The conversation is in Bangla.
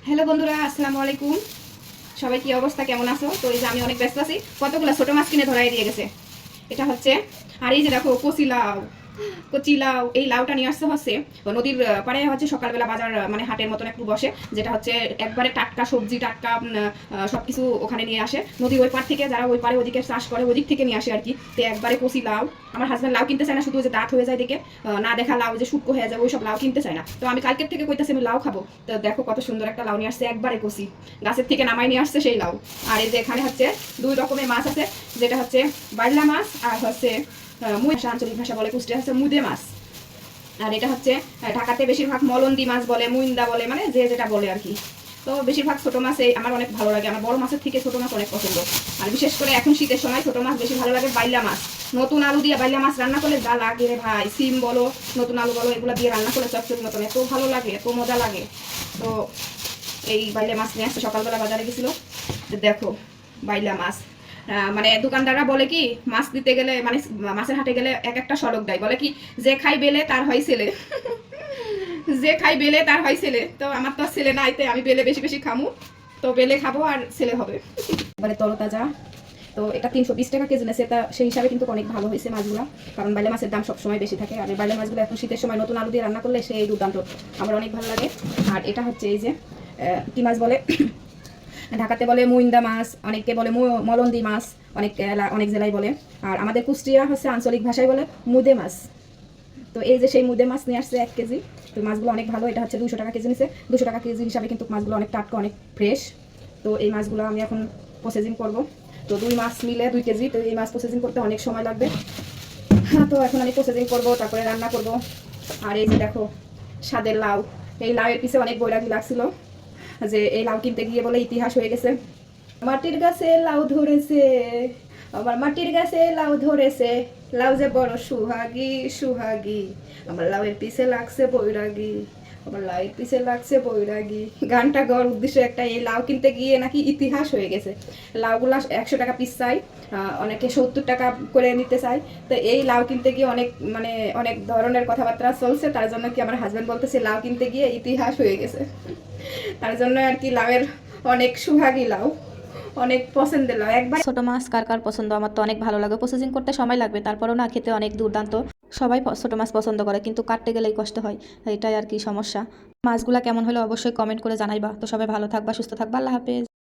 হ্যালো বন্ধুরা, আসসালামু আলাইকুম। সবাই কি অবস্থা, কেমন আছো? তো এই যে আমি অনেক ব্যস্ত আছি, কতগুলো ছোট মাছ কিনে ধরাই দিয়ে গেছে। এটা হচ্ছে, আর এই যে দেখো কচি লাউ, কচি লাউ। এই লাউটা নিয়ে আসতে হচ্ছে নদীর পাড়ে, হচ্ছে সকালবেলা বাজার মানে হাটের মতন একটু বসে, যেটা হচ্ছে একবারে টাটকা সবজি, টাটকা সবকিছু ওখানে নিয়ে আসে নদীর ওই পার থেকে। যারা ওই পারে ওদিকে চাষ করে ওদিক থেকে নিয়ে আসে আর কি। তো একবারে কচি লাউ। আমার হাজব্যান্ড লাউ কিনতে চায় না, শুধু যে দাঁত হয়ে যায় দেখে, না দেখা লাউ যে শুটকো হয়ে যায়, ওইসব লাউ কিনতে চায় না। তো আমি কালকের থেকে কইতেছি আমি লাউ খাবো। তো দেখো কত সুন্দর একটা লাউ নিয়ে আসছে, একবারে কচি, গাছের থেকে নামাই নিয়ে আসছে সেই লাউ। আর এই যে এখানে হচ্ছে দুই রকমের মাছ আছে, যেটা হচ্ছে বাইলা মাছ আর হচ্ছে মুই আঞ্চলিক ভাষা বলে, কুষ্টিয়া হচ্ছে মুদে মাছ। আর এটা হচ্ছে ঢাকাতে বেশিরভাগ মলন্দি মাছ বলে, মুইন্দা বলে, মানে যে যেটা বলে আর কি। তো বেশিরভাগ ছোট মাছ আমার অনেক ভালো লাগে, আমার বড় মাছের থেকে ছোট মাছ অনেক পছন্দ। আর বিশেষ করে এখন শীতের সময় ছোট মাছ বেশি ভালো লাগে। বাইলা মাছ, নতুন আলু দিয়ে বাইলা মাছ রান্না করলে যা লাগে রে ভাই, সিম বলো নতুন আলু বলো, এগুলো দিয়ে রান্না করলে চচ্চড়ির মতন এত ভালো লাগে, এত মজা লাগে। তো এই বাইলা মাছ নিয়ে আসছে, সকালবেলা বাজারে গেছিল। দেখো বাইলা মাছ, মানে দোকানদাররা বলে কি, মাছ দিতে গেলে মানে মাছের হাটে গেলে এক একটা সড়ক দেয়, বলে কি যে খাই বেলে তার হয় ছেলে। যে খাই বেলে তার হয় ছেলে। তো আমার তো ছেলে নাই, তাই আমি বেলে বেশি বেশি খামু। তো বেলে খাবো আর ছেলে হবে। এবারে তরতাজা। তো এটা 320 টাকা কেজি নেছে, তা সেই হিসাবে কিন্তু অনেক ভালো হয়েছে মাছগুলো, কারণ বাইলে মাছের দাম সবসময় বেশি থাকে। আর এই বাইলে মাছগুলো এখন শীতের সময় নতুন আলু দিয়ে রান্না করলে সেই দুর্দান্ত, আমার অনেক ভালো লাগে। আর এটা হচ্ছে এই যে কি মাছ বলে, ঢাকাতে বলে মুইন্দা মাছ, অনেকে বলে মলন্দি মাছ, অনেক জেলায় বলে। আর আমাদের কুষ্টিয়া হচ্ছে আঞ্চলিক ভাষায় বলে মুদে মাছ। তো এই যে সেই মুদে মাছ নিয়ে আসছে 1 কেজি। তো মাছগুলো অনেক ভালো, এটা হচ্ছে 200 টাকা কেজি নিচ্ছে। 200 টাকা কেজি হিসাবে কিন্তু মাছগুলো অনেক টাটকা, অনেক ফ্রেশ। তো এই মাছগুলো আমি এখন প্রসেসিং করব। তো 2 মাছ মিলে 2 কেজি, তো এই মাছ প্রসেসিং করতে অনেক সময় লাগবে। হ্যাঁ, তো এখন আমি প্রসেসিং করব, তারপরে রান্না করব। আর এই যে দেখো স্বাদের লাউ, এই লাউয়ের পিছে অনেক বৈরাগী লাগছিল, যে এই লাউ কিনতে গিয়ে বলে ইতিহাস হয়ে গেছে। মাটির গাছে লাউ ধরেছে, আমার মাটির গাছে লাউ ধরেছে, লাউ যে বড় সুহাগী সুহাগী, আমার লাউয়ের পিছে লাগছে বৈরাগী, আমার লাউয়ের পিছে লাগছে বৈরাগী। গানটা গাওয়ার উদ্দেশ্য একটা, এই লাউ কিনতে গিয়ে নাকি ইতিহাস হয়ে গেছে। লাউগুলা 100 টাকা পিস চাই, অনেকে 70 টাকা করে নিতে চায়। তো এই লাউ কিনতে গিয়ে অনেক মানে অনেক ধরনের কথাবার্তা চলছে, তার জন্য কি আমার হাজব্যান্ড বলতেছে লাউ কিনতে গিয়ে ইতিহাস হয়ে গেছে। তার জন্য আর কি লাউয়ের অনেক সুহাগী লাউ, অনেক পছন্দের লাউ। একবার ছোট মাছ কার কার পছন্দ, আমার তো অনেক ভালো লাগে। প্রসেসিং করতে সময় লাগবে, তারপরেও না খেতে অনেক দুর্দান্ত। সবাই ছোট মাছ পছন্দ করে, কিন্তু কাটতে গেলেই কষ্ট হয়, এটাই আর কি সমস্যা। মাছগুলা কেমন হলো অবশ্যই কমেন্ট করে জানাইবা। তো সবাই ভালো থাকবা, সুস্থ থাকবা, আল্লাহ হাফেজ।